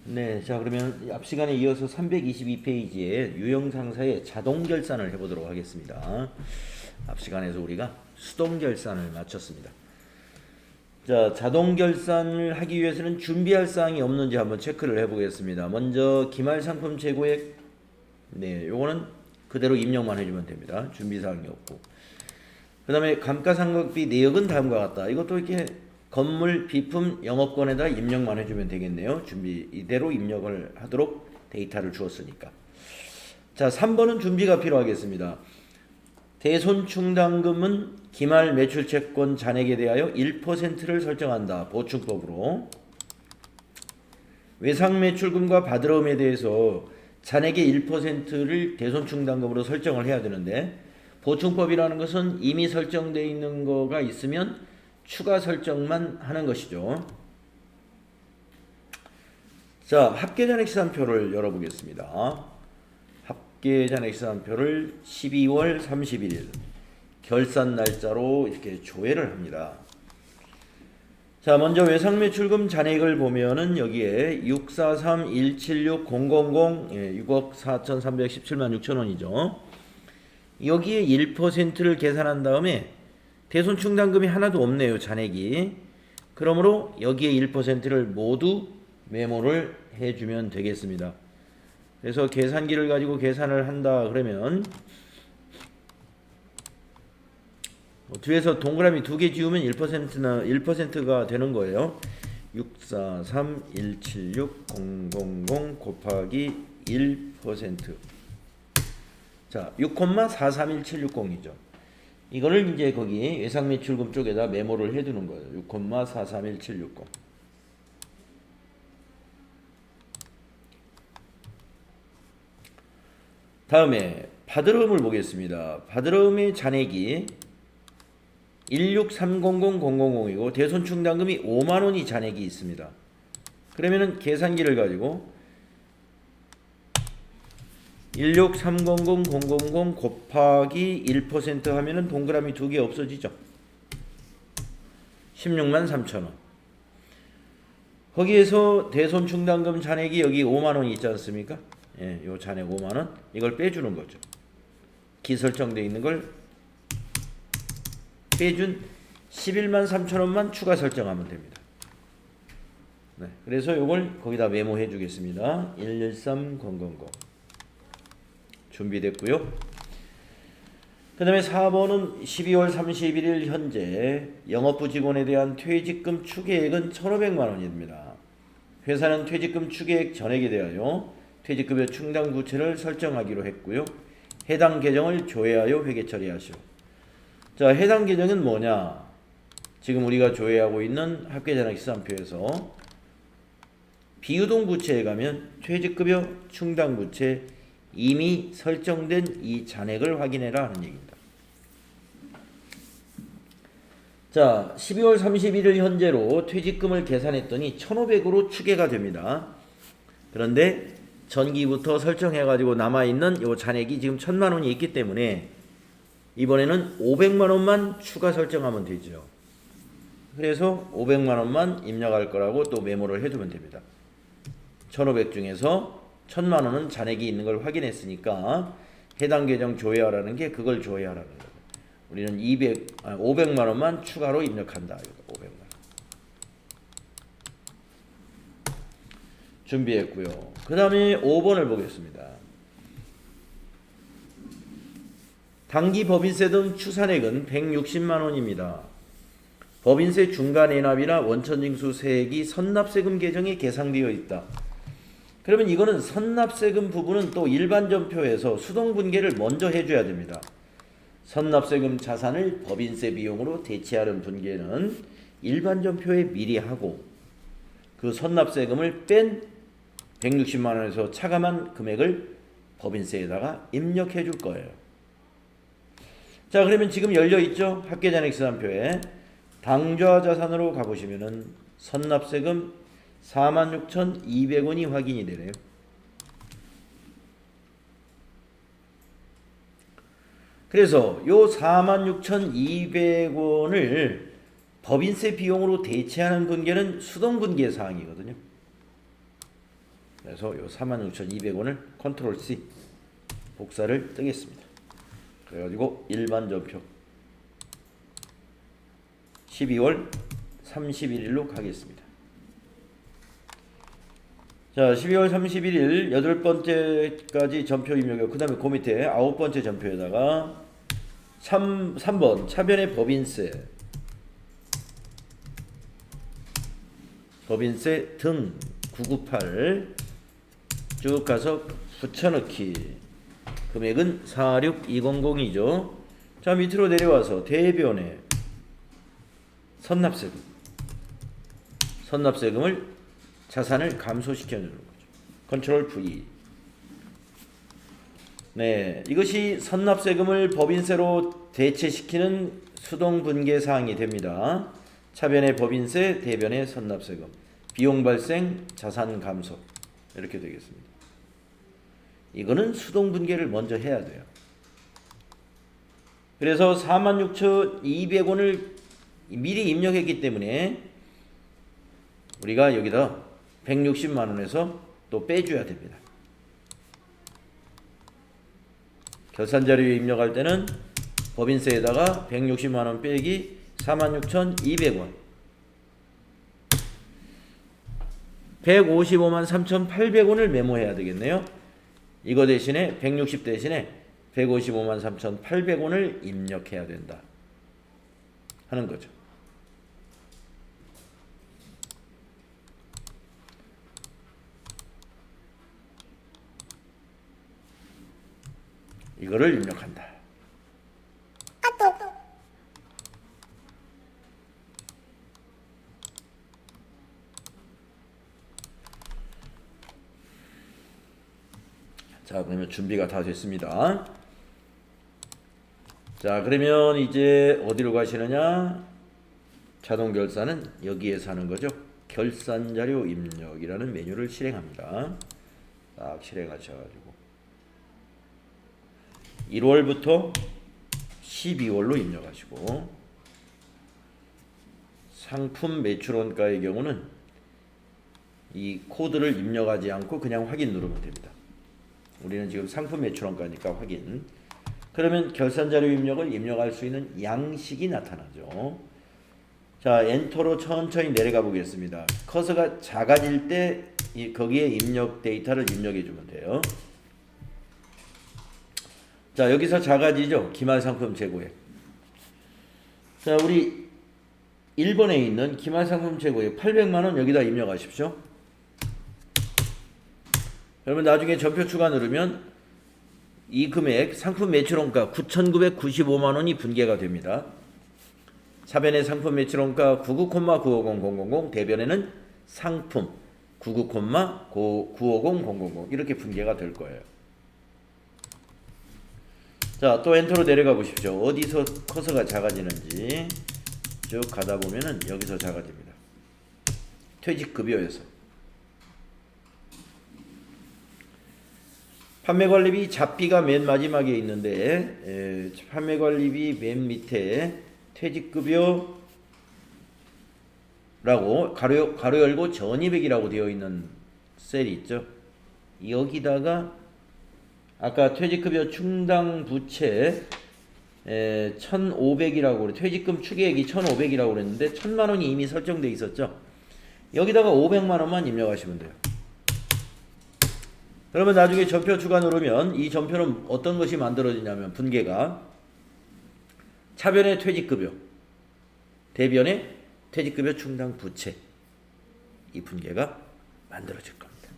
네, 자 그러면 앞 시간에 이어서 322페이지에 유형상사의 자동 결산을 해보도록 하겠습니다. 앞 시간에서 우리가 수동 결산을 마쳤습니다. 자, 자동 결산을 하기 위해서는 준비할 사항이 없는지 한번 체크를 해보겠습니다. 먼저 기말 상품 재고액, 네, 요거는 그대로 입력만 해주면 됩니다. 준비 사항이 없고. 그 다음에 감가상각비 내역은 다음과 같다. 이것도 이렇게 건물, 비품, 영업권에다 입력만 해주면 되겠네요. 준비 이대로 입력을 하도록 데이터를 주었으니까. 자, 3번은 준비가 필요하겠습니다. 대손충당금은 기말 매출채권 잔액에 대하여 1%를 설정한다. 보충법으로. 외상매출금과 받으러움에 대해서 잔액의 1%를 대손충당금으로 설정을 해야 되는데, 보충법이라는 것은 이미 설정되어 있는 거가 있으면 추가 설정만 하는 것이죠. 자, 합계잔액시산표를 열어보겠습니다. 합계잔액시산표를 12월 31일 결산 날짜로 이렇게 조회를 합니다. 자, 먼저 외상매출금 잔액을 보면은 여기에 643,176,000 6억 4,317만 6천 원이죠. 여기에 1%를 계산한 다음에 대손충당금이 하나도 없네요. 잔액이. 그러므로 여기에 1%를 모두 메모를 해주면 되겠습니다. 그래서 계산기를 가지고 계산을 한다 그러면 뒤에서 동그라미 2개 지우면 1%가 되는 거예요. 643,176,000 곱하기 1%. 자, 6,431,760이죠. 이거를 이제 거기 외상매출금 쪽에다 메모를 해두는 거예요. 6,431,760. 다음에 받으러움을 보겠습니다. 받으러움의 잔액이 163,000,000이고 대손충당금이 5만원이 잔액이 있습니다. 그러면은 계산기를 가지고 163,000,000 곱하기 1% 하면은 동그라미 2개 없어지죠. 163,000원. 거기에서 대손충당금 잔액이 여기 5만원이 있지 않습니까? 예, 요 잔액 5만원. 이걸 빼주는 거죠. 기설정되어 있는 걸 빼준 113,000원만 추가 설정하면 됩니다. 네, 그래서 요걸 거기다 메모해 주겠습니다. 113,000. 준비됐고요. 그 다음에 4번은 12월 31일 현재 영업부 직원에 대한 퇴직금 추계액은 1,500만원입니다. 회사는 퇴직금 추계액 전액에 대하여 퇴직급여 충당 부채를 설정하기로 했고요. 해당 계정을 조회하여 회계 처리하시오. 자, 해당 계정은 뭐냐? 지금 우리가 조회하고 있는 합계잔액시산표에서 비유동 부채에 가면 퇴직급여 충당 부채 이미 설정된 이 잔액을 확인해라 하는 얘기입니다. 자, 12월 31일 현재로 퇴직금을 계산했더니 1,500으로 추계가 됩니다. 그런데 전기부터 설정해가지고 남아있는 요 잔액이 지금 1,000만원이 있기 때문에 이번에는 500만원만 추가 설정하면 되죠. 그래서 500만원만 입력할 거라고 또 메모를 해두면 됩니다. 1,500 중에서 1,000만원은 잔액이 있는 걸 확인했으니까 해당 계정 조회하라는 게 그걸 조회하라는 거예요. 우리는 500만원만 추가로 입력한다. 500만원. 준비했고요. 그 다음에 5번을 보겠습니다. 당기 법인세 등 추산액은 160만원입니다. 법인세 중간애납이나 원천징수세액이 선납세금 계정에 계상되어 있다. 그러면 이거는 선납세금 부분은 또 일반전표에서 수동분계를 먼저 해줘야 됩니다. 선납세금 자산을 법인세 비용으로 대체하는 분계는 일반전표에 미리 하고 그 선납세금을 뺀 160만원에서 차감한 금액을 법인세에다가 입력해 줄 거예요. 자, 그러면 지금 열려있죠? 합계잔액시산표에 당좌자산으로 가보시면은 선납세금 46,200원이 확인이 되네요. 그래서 요 46,200원을 법인세 비용으로 대체하는 분계는 수동분계 사항이거든요. 그래서 요 46,200원을 컨트롤 C 복사를 뜨겠습니다. 그래가지고 일반 전표 12월 31일로 가겠습니다. 자, 12월 31일 8번째까지 전표 입력이고 그 다음에 그 밑에 9번째 전표에다가 3번 차변의 법인세 등 998 쭉 가서 붙여넣기. 금액은 46200이죠. 자, 밑으로 내려와서 대변에 선납세금을 자산을 감소시켜주는 거죠. 컨트롤 V. 네, 이것이 선납세금을 법인세로 대체시키는 수동분계 사항이 됩니다. 차변의 법인세, 대변의 선납세금, 비용 발생, 자산 감소 이렇게 되겠습니다. 이거는 수동분계를 먼저 해야 돼요. 그래서 46,200원을 미리 입력했기 때문에 우리가 여기다 160만원에서 또 빼줘야 됩니다. 결산자료에 입력할 때는 법인세에다가 160만원 빼기 46,200원 155만 3,800원을 메모해야 되겠네요. 이거 대신에 160 대신에 155만 3,800원을 입력해야 된다 하는 거죠. 이거를 입력한다. 자, 그러면 준비가 다 됐습니다. 자, 그러면 이제 어디로 가시느냐? 자동 결산은 여기에서 하는 거죠. 결산자료 입력이라는 메뉴를 실행합니다. 딱 실행하셔가지고 1월부터 12월로 입력하시고, 상품 매출원가의 경우는 이 코드를 입력하지 않고 그냥 확인 누르면 됩니다. 우리는 지금 상품 매출원가니까 확인. 그러면 결산자료 입력을 입력할 수 있는 양식이 나타나죠. 자, 엔터로 천천히 내려가 보겠습니다. 커서가 작아질 때 거기에 입력 데이터를 입력해 주면 돼요. 자, 여기서 작아지죠. 기말상품 재고액. 자, 우리 1번에 있는 기말상품 재고액 800만원 여기다 입력하십시오. 그러면 나중에 전표 추가 누르면 이 금액 상품 매출원가 9,995만원이 분계가 됩니다. 차변의 상품 매출원가 99,950,000 대변에는 상품 99,950,000 이렇게 분계가 될 거예요. 자, 또 엔터로 내려가 보십시오. 어디서 커서가 작아지는지 쭉 가다 보면은 여기서 작아집니다. 퇴직급여에서. 판매관리비 잡비가 맨 마지막에 있는데, 판매관리비 맨 밑에 퇴직급여라고 가로 열고 전입액이라고 되어 있는 셀이 있죠. 여기다가 아까 퇴직급여 충당 부채 1,500이라고 그래. 퇴직금 추계액이 1,500이라고 그랬는데 1,000만 원이 이미 설정돼 있었죠. 여기다가 500만 원만 입력하시면 돼요. 그러면 나중에 전표 추가 누르면 이 전표는 어떤 것이 만들어지냐면 분계가 차변의 퇴직급여, 대변의 퇴직급여 충당 부채, 이 분계가 만들어질 겁니다.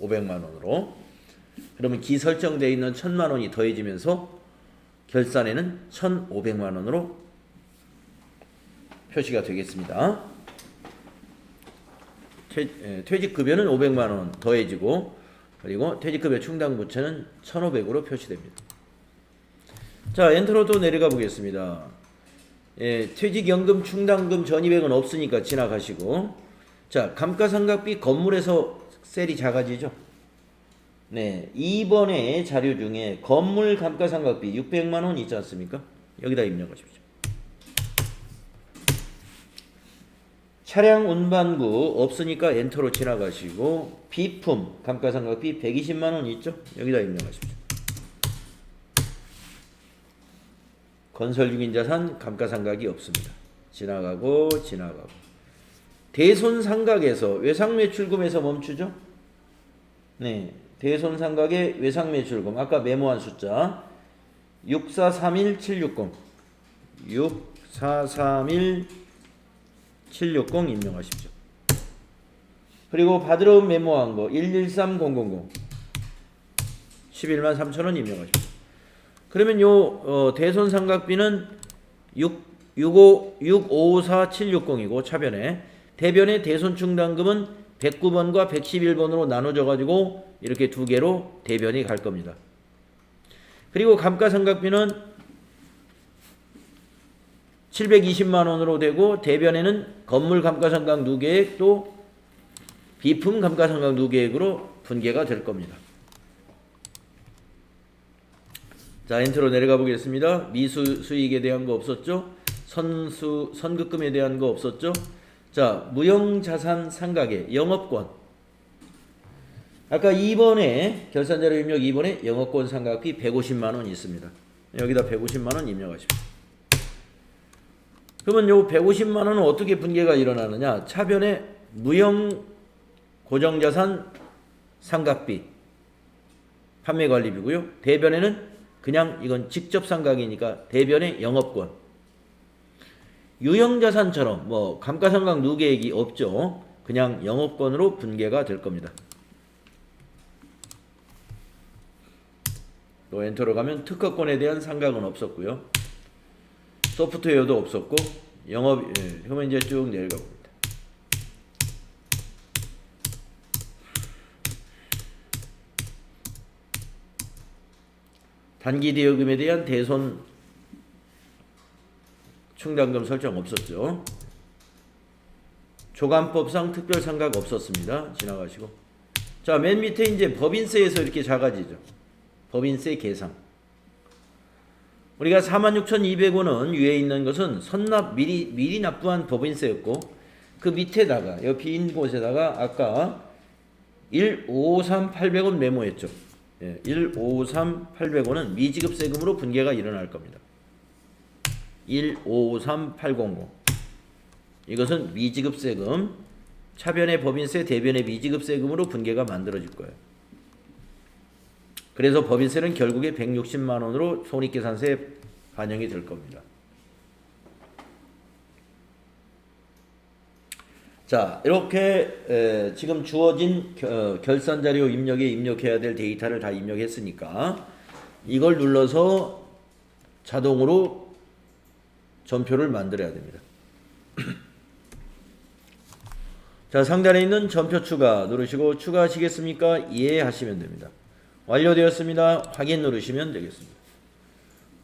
500만 원으로. 그러면 기설정되어 있는 1,000만 원이 더해지면서 결산에는 1,500만 원으로 표시가 되겠습니다. 퇴직급여는 500만 원 더해지고, 그리고 퇴직급여 충당부채는 1,500으로 표시됩니다. 자, 엔터로 또 내려가 보겠습니다. 퇴직연금 충당금 전입액은 없으니까 지나가시고, 자, 감가상각비 건물에서 셀이 작아지죠. 네, 2번의 자료 중에 건물 감가상각비 600만 원 있지 않습니까? 여기다 입력하십시오. 차량 운반구 없으니까 엔터로 지나가시고 비품 감가상각비 120만 원 있죠? 여기다 입력하십시오. 건설 중인 자산 감가상각이 없습니다. 지나가고 대손상각에서 외상매출금에서 멈추죠? 네, 대손상각의 외상매출금 아까 메모한 숫자 6431760 6431760 입력하십시오. 그리고 받으러 메모한 거 113000 11만 3천원 입력하십시오. 그러면 요 대손상각비는 654,760이고 차변에 대변의 대손충당금은 109번과 111번으로 나눠져 가지고 이렇게 두 개로 대변이 갈 겁니다. 그리고 감가상각비는 720만 원으로 되고 대변에는 건물 감가상각 누계액 또 비품 감가상각 누계액으로 분계가 될 겁니다. 자, 엔터로 내려가 보겠습니다. 미수 수익에 대한 거 없었죠? 선급금에 대한 거 없었죠? 자, 무형자산 상각의 영업권. 아까 2번에 결산자료 입력 2번에 영업권 상각비 150만 원 있습니다. 여기다 150만 원 입력하십시오. 그러면 요 150만 원은 어떻게 분계가 일어나느냐? 차변에 무형 고정자산 상각비 판매관리비고요. 대변에는 그냥 이건 직접 상각이니까 대변의 영업권. 유형자산처럼 뭐 감가상각 누계액이 없죠. 그냥 영업권으로 분계가 될 겁니다. 또 엔터로 가면 특허권에 대한 상각은 없었고요. 소프트웨어도 없었고 영업 그러면 이제 쭉 내려가 봅니다. 단기 대여금에 대한 대손 충당금 설정 없었죠. 조감법상 특별 상각 없었습니다. 지나가시고. 자, 맨 밑에 이제 법인세에서 이렇게 작아지죠. 법인세 계상. 우리가 46,200원은 위에 있는 것은 선납 미리 납부한 법인세였고 그 밑에다가 이 빈 곳에다가 아까 153,800원 메모했죠. 예, 153,800원은 미지급세금으로 분계가 일어날 겁니다. 153,800 이것은 미지급세금 차변의 법인세 대변의 미지급세금으로 분계가 만들어질 거예요. 그래서 법인세는 결국에 160만 원으로 손익계산서에 반영이 될 겁니다. 자, 이렇게 지금 주어진 결산자료 입력에 입력해야 될 데이터를 다 입력했으니까 이걸 눌러서 자동으로 전표를 만들어야 됩니다. 자, 상단에 있는 전표 추가 누르시고 추가하시겠습니까? 예 하시면 됩니다. 완료되었습니다. 확인 누르시면 되겠습니다.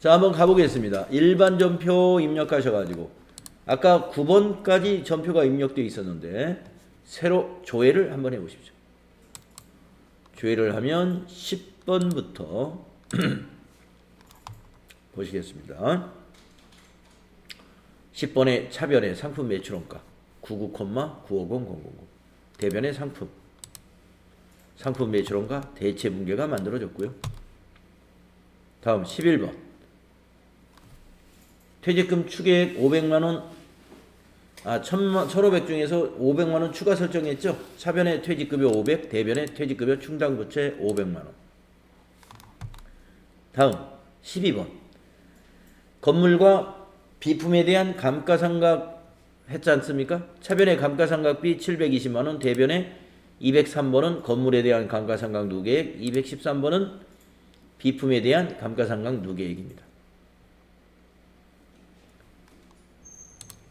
자, 한번 가보겠습니다. 일반 전표 입력하셔가지고 아까 9번까지 전표가 입력되어 있었는데 새로 조회를 한번 해보십시오. 조회를 하면 10번부터 보시겠습니다. 10번의 차변의 상품 매출원가 99,950,000 대변의 상품 매출원가 대체 분계가 만들어졌고요. 다음 11번 퇴직금 추계액 500만원 1,500 중에서 500만원 추가 설정했죠. 차변의 퇴직급여 500 대변의 퇴직급여 충당부채 500만원. 다음 12번 건물과 비품에 대한 감가상각 했지 않습니까? 차변의 감가상각비 720만원 대변의 203번은 건물에 대한 감가상각 누계액 213번은 비품에 대한 감가상각 누계액입니다.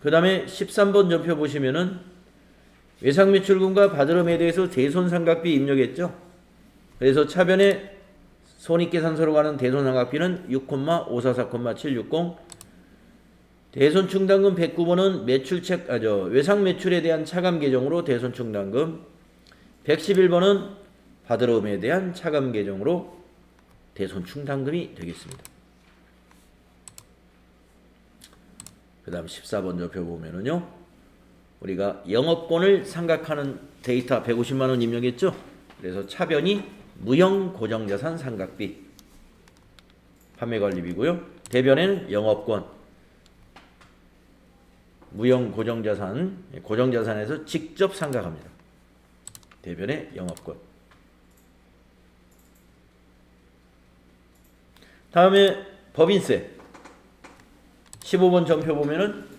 그 다음에 13번 전표 보시면은 외상매출금과 받으름에 대해서 대손상각비 입력했죠. 그래서 차변에 손익계산서로 가는 대손상각비는 6,544,760 대손충당금 109번은 외상매출에 대한 차감계정으로 대손충당금 111번은 받으름에 대한 차감계정으로 대손충당금이 되겠습니다. 그 다음 14번 전표 보면은요. 우리가 영업권을 상각하는 데이터 150만 원 입력했죠? 그래서 차변이 무형 고정자산 상각비 판매관리비고요. 대변에는 영업권 무형 고정자산 고정자산에서 직접 상각합니다. 대변에 영업권. 다음에 법인세 15번 전표 보면은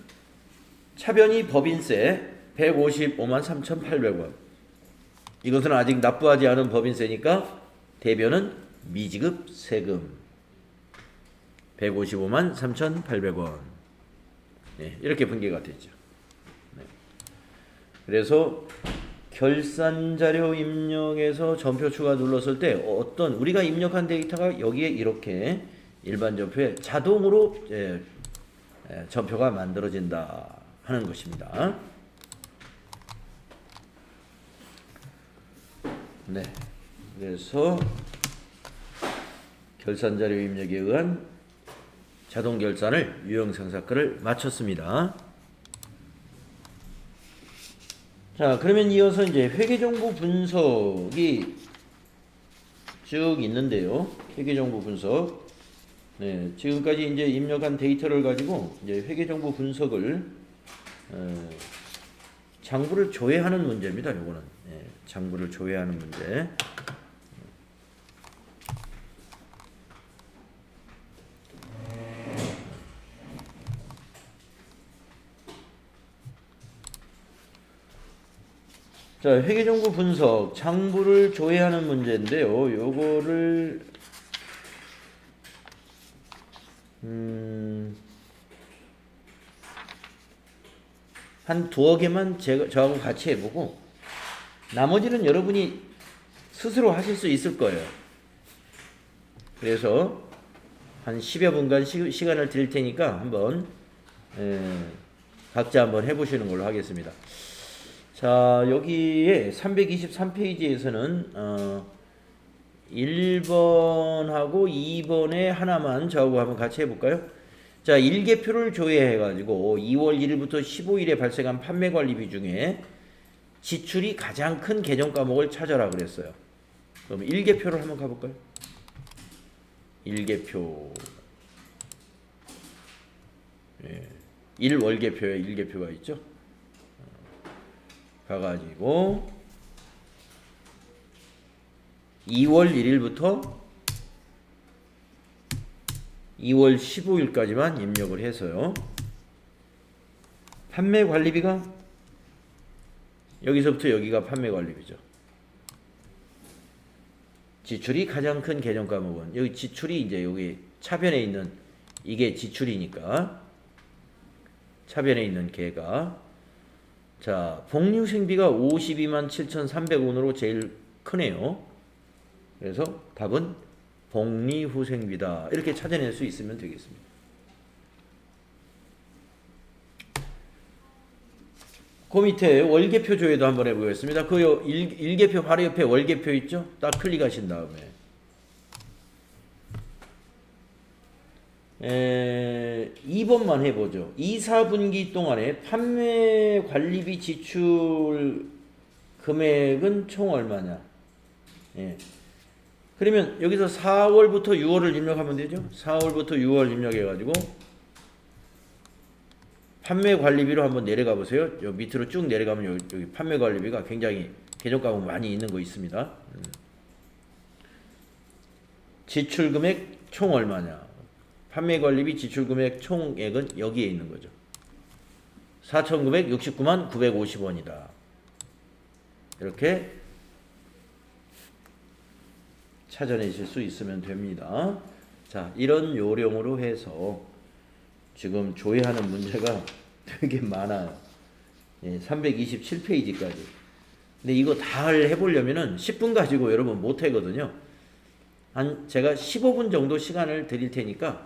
차변이 법인세 155만 3,800원. 이것은 아직 납부하지 않은 법인세니까 대변은 미지급 세금 155만 3,800원. 네, 이렇게 분계가 되죠. 네. 그래서 결산자료 입력에서 전표 추가 눌렀을 때 어떤 우리가 입력한 데이터가 여기에 이렇게 일반 전표에 자동으로 전표가 만들어진다 하는 것입니다. 네, 그래서 결산자료 입력에 의한 자동 결산을 유형상사과를 마쳤습니다. 자, 그러면 이어서 이제 회계정보 분석이 쭉 있는데요. 회계정보 분석. 네, 지금까지 이제 입력한 데이터를 가지고 이제 회계정보 분석을 장부를 조회하는 문제입니다. 요거는 장부를 조회하는 문제. 자, 회계정보 분석, 장부를 조회하는 문제인데요. 요거를 한 두어 개만 저하고 같이 해보고 나머지는 여러분이 스스로 하실 수 있을 거예요. 그래서 한 10여 분간 시간을 드릴 테니까 한번 각자 한번 해보시는 걸로 하겠습니다. 자, 여기에 323페이지에서는 1번하고 2번에 하나만 저하고 한번 같이 해볼까요? 자, 일개표를 조회해가지고 2월 1일부터 15일에 발생한 판매관리비 중에 지출이 가장 큰 계정 과목을 찾아라 그랬어요. 그럼 일개표를 한번 가볼까요? 일개표. 1월개표에 일개표가 있죠. 가가지고 2월 1일부터 2월 15일까지만 입력을 해서요. 판매관리비가 여기서부터 여기가 판매관리비죠. 지출이 가장 큰 계정 과목은 여기 지출이 이제 여기 차변에 있는 이게 지출이니까 차변에 있는 개가 자, 복리후생비가 52만 7,300원으로 제일 크네요. 그래서 답은 복리후생비다. 이렇게 찾아낼 수 있으면 되겠습니다. 그 밑에 월계표 조회도 한번 해보겠습니다. 그 일계표 바로 옆에 월계표 있죠? 딱 클릭하신 다음에 2번만 해보죠. 2, 4분기 동안에 판매 관리비 지출 금액은 총 얼마냐? 그러면 여기서 4월부터 6월을 입력하면 되죠. 4월부터 6월 입력해가지고 판매 관리비로 한번 내려가 보세요. 여기 밑으로 쭉 내려가면 여기 판매 관리비가 굉장히 계정 과목 많이 있는 거 있습니다. 지출 금액 총 얼마냐? 판매 관리비 지출 금액 총액은 여기에 있는 거죠. 4,969만 950원이다. 이렇게 찾아내실 수 있으면 됩니다. 자, 이런 요령으로 해서 지금 조회하는 문제가 되게 많아요. 327페이지까지. 근데 이거 다 해보려면은 10분 가지고 여러분 못 하거든요. 제가 15분 정도 시간을 드릴 테니까